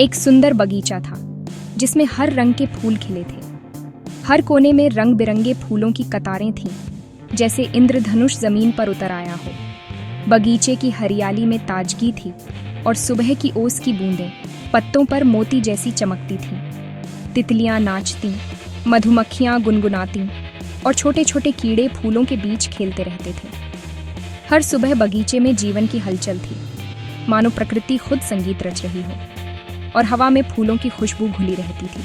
एक सुंदर बगीचा था जिसमें हर रंग के फूल खिले थे। हर कोने में रंग बिरंगे फूलों की कतारें थीं, जैसे इंद्रधनुष जमीन पर उतर आया हो। बगीचे की हरियाली में ताजगी थी और सुबह की ओस की बूंदें पत्तों पर मोती जैसी चमकती थीं। तितलियां नाचतीं, मधुमक्खियां गुनगुनातीं और छोटे छोटे कीड़े फूलों के बीच खेलते रहते थे। हर सुबह बगीचे में जीवन की हलचल थी, मानो प्रकृति खुद संगीत रच रही हो, और हवा में फूलों की खुशबू घुली रहती थी।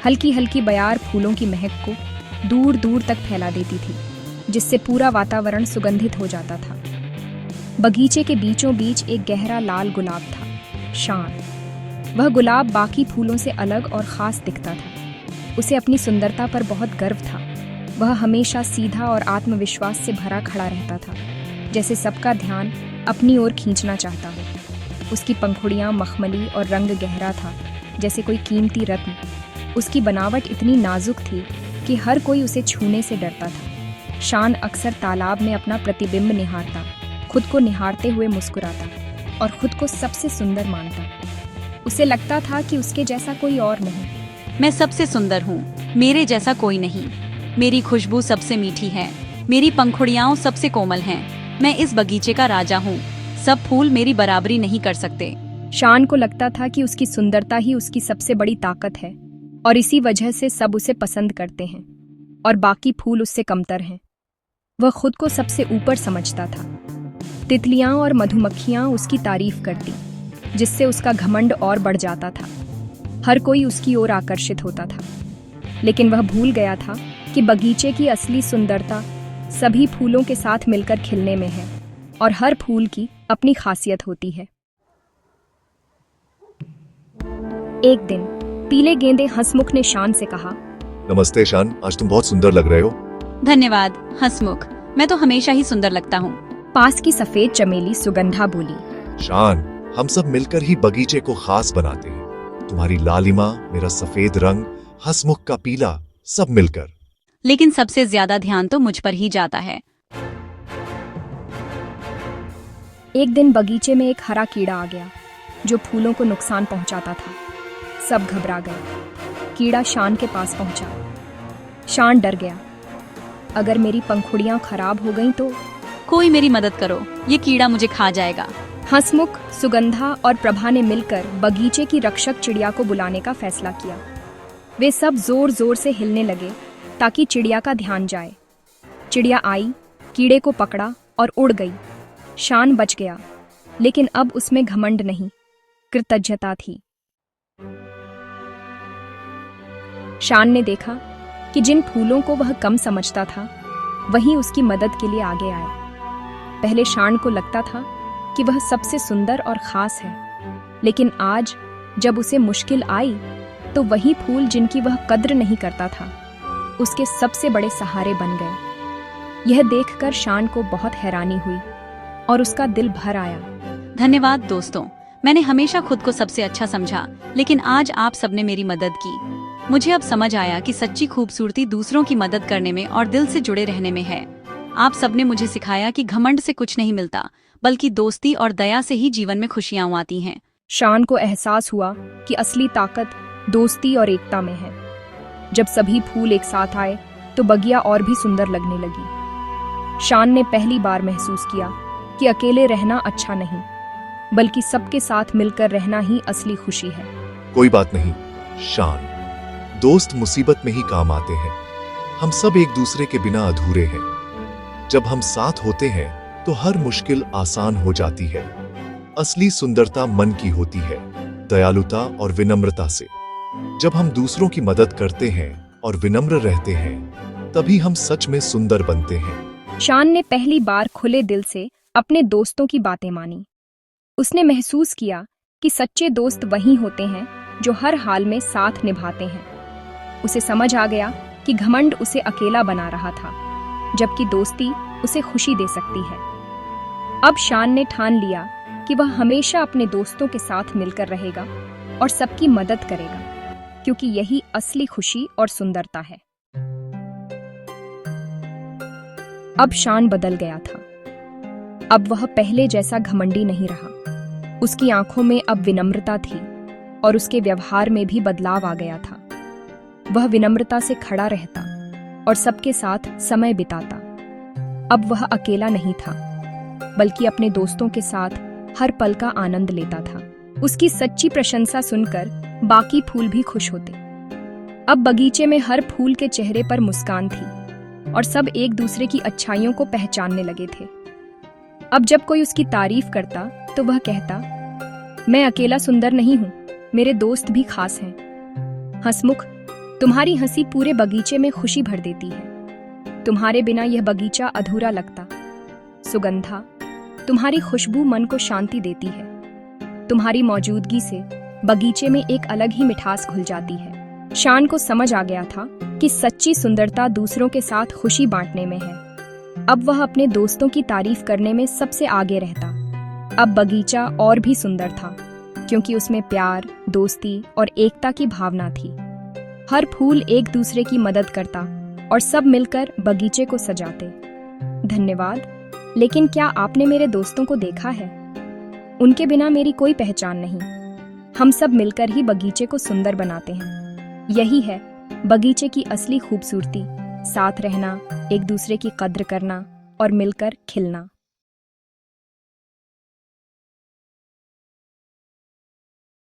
हल्की हल्की बयार फूलों की महक को दूर दूर तक फैला देती थी, जिससे पूरा वातावरण सुगंधित हो जाता था। बगीचे के बीचों बीच एक गहरा लाल गुलाब था, शान। वह गुलाब बाकी फूलों से अलग और खास दिखता था। उसे अपनी सुंदरता पर बहुत गर्व था। वह हमेशा सीधा और आत्मविश्वास से भरा खड़ा रहता था, जैसे सबका ध्यान अपनी ओर खींचना चाहता हो। उसकी पंखुड़ियां मखमली और रंग गहरा था, जैसे कोई कीमती रत्न। उसकी बनावट इतनी नाजुक थी कि हर कोई उसे छूने से डरता था। शान अक्सर तालाब में अपना प्रतिबिंब निहारता, खुद को निहारते हुए मुस्कुराता और खुद को सबसे सुंदर मानता। उसे लगता था कि उसके जैसा कोई और नहीं। मैं सबसे सुंदर हूँ, मेरे जैसा कोई नहीं। मेरी खुशबू सबसे मीठी है, मेरी पंखुड़ियाँ सबसे कोमल हैं। मैं इस बगीचे का राजा हूँ, सब फूल मेरी बराबरी नहीं कर सकते। शान को लगता था कि उसकी सुंदरता ही उसकी सबसे बड़ी ताकत है, और इसी वजह से सब उसे पसंद करते हैं और बाकी फूल उससे कमतर हैं। वह खुद को सबसे ऊपर समझता था। तितलियां और मधुमक्खियां उसकी तारीफ करती, जिससे उसका घमंड और बढ़ जाता था। हर कोई उसकी ओर आकर्षित होता था, लेकिन वह भूल गया था कि बगीचे की असली सुंदरता सभी फूलों के साथ मिलकर खिलने में है, और हर फूल की अपनी खासियत होती है। एक दिन पीले गेंदे हंसमुख ने शान से कहा, नमस्ते शान, आज तुम बहुत सुंदर लग रहे हो। धन्यवाद हंसमुख, मैं तो हमेशा ही सुंदर लगता हूँ। पास की सफेद चमेली सुगंधा बोली, शान, हम सब मिलकर ही बगीचे को खास बनाते हैं। तुम्हारी लालिमा, मेरा सफेद रंग, हंसमुख का पीला, सब मिलकर। लेकिन सबसे ज्यादा ध्यान तो मुझ पर ही जाता है। एक दिन बगीचे में एक हरा कीड़ा आ गया जो फूलों को नुकसान पहुंचाता था। सब घबरा गए। कीड़ा शान के पास पहुंचा। शान डर गया, अगर मेरी पंखुड़ियां खराब हो गईं तो। कोई मेरी मदद करो, ये कीड़ा मुझे खा जाएगा। हंसमुख, सुगंधा और प्रभा ने मिलकर बगीचे की रक्षक चिड़िया को बुलाने का फैसला किया। वे सब जोर जोर से हिलने लगे ताकि चिड़िया का ध्यान जाए। चिड़िया आई, कीड़े को पकड़ा और उड़ गई। शान बच गया, लेकिन अब उसमें घमंड नहीं, कृतज्ञता थी। शान ने देखा कि जिन फूलों को वह कम समझता था, वही उसकी मदद के लिए आगे आए। पहले शान को लगता था कि वह सबसे सुंदर और खास है, लेकिन आज जब उसे मुश्किल आई, तो वही फूल जिनकी वह कद्र नहीं करता था, उसके सबसे बड़े सहारे बन गए। यह देखकर शान को बहुत हैरानी हुई और उसका दिल भर आया। धन्यवाद दोस्तों, मैंने हमेशा खुद को सबसे अच्छा समझा, लेकिन आज आप सबने मेरी मदद की। मुझे अब समझ आया कि सच्ची खूबसूरती दूसरों की मदद करने में और दिल से जुड़े रहने में है। आप सबने मुझे सिखाया कि घमंड से कुछ नहीं मिलता, बल्कि दोस्ती और दया से ही जीवन में खुशियां आती हैं। शान को एहसास हुआ कि असली ताकत दोस्ती और एकता में है। जब सभी फूल एक साथ आए तो बगिया और भी सुंदर लगने लगी। शान ने पहली बार महसूस किया कि अकेले रहना अच्छा नहीं, बल्कि सबके साथ मिलकर रहना ही असली खुशी है। कोई बात नहीं शान, दोस्त मुसीबत में ही काम आते हैं। हम सब एक दूसरे के बिना अधूरे हैं। जब हम साथ होते हैं तो हर मुश्किल आसान हो जाती है। असली सुंदरता मन की होती है, दयालुता और विनम्रता से। जब हम दूसरों की मदद करते हैं और विनम्र रहते हैं, तभी हम सच में सुंदर बनते हैं। शान ने पहली बार खुले दिल से अपने दोस्तों की बातें मानी। उसने महसूस किया कि सच्चे दोस्त वही होते हैं जो हर हाल में साथ निभाते हैं। उसे समझ आ गया कि घमंड उसे अकेला बना रहा था, जबकि दोस्ती उसे खुशी दे सकती है। अब शान ने ठान लिया कि वह हमेशा अपने दोस्तों के साथ मिलकर रहेगा और सबकी मदद करेगा, क्योंकि यही असली खुशी और सुंदरता है। अब शान बदल गया था। अब वह पहले जैसा घमंडी नहीं रहा। उसकी आंखों में अब विनम्रता थी और उसके व्यवहार में भी बदलाव आ गया था। वह विनम्रता से खड़ा रहता और सबके साथ समय बिताता। अब वह अकेला नहीं था, बल्कि अपने दोस्तों के साथ हर पल का आनंद लेता था। उसकी सच्ची प्रशंसा सुनकर बाकी फूल भी खुश होते। अब बगीचे में हर फूल के चेहरे पर मुस्कान थी और सब एक दूसरे की अच्छाइयों को पहचानने लगे थे। अब जब कोई उसकी तारीफ करता तो वह कहता, मैं अकेला सुंदर नहीं हूं, मेरे दोस्त भी खास हैं। हंसमुख, तुम्हारी हंसी पूरे बगीचे में खुशी भर देती है। तुम्हारे बिना यह बगीचा अधूरा लगता। सुगंधा, तुम्हारी खुशबू मन को शांति देती है। तुम्हारी मौजूदगी से बगीचे में एक अलग ही मिठास घुल जाती है। शान को समझ आ गया था कि सच्ची सुंदरता दूसरों के साथ खुशी बांटने में है। अब वह अपने दोस्तों की तारीफ करने में सबसे आगे रहता। अब बगीचा और भी सुंदर था, क्योंकि उसमें प्यार, दोस्ती और एकता की भावना थी। हर फूल एक दूसरे की मदद करता और सब मिलकर बगीचे को सजाते। धन्यवाद, लेकिन क्या आपने मेरे दोस्तों को देखा है? उनके बिना मेरी कोई पहचान नहीं। हम सब मिलकर ही बगीचे को सुंदर बनाते हैं। यही है बगीचे की असली खूबसूरती, साथ रहना, एक दूसरे की कद्र करना और मिलकर खिलना।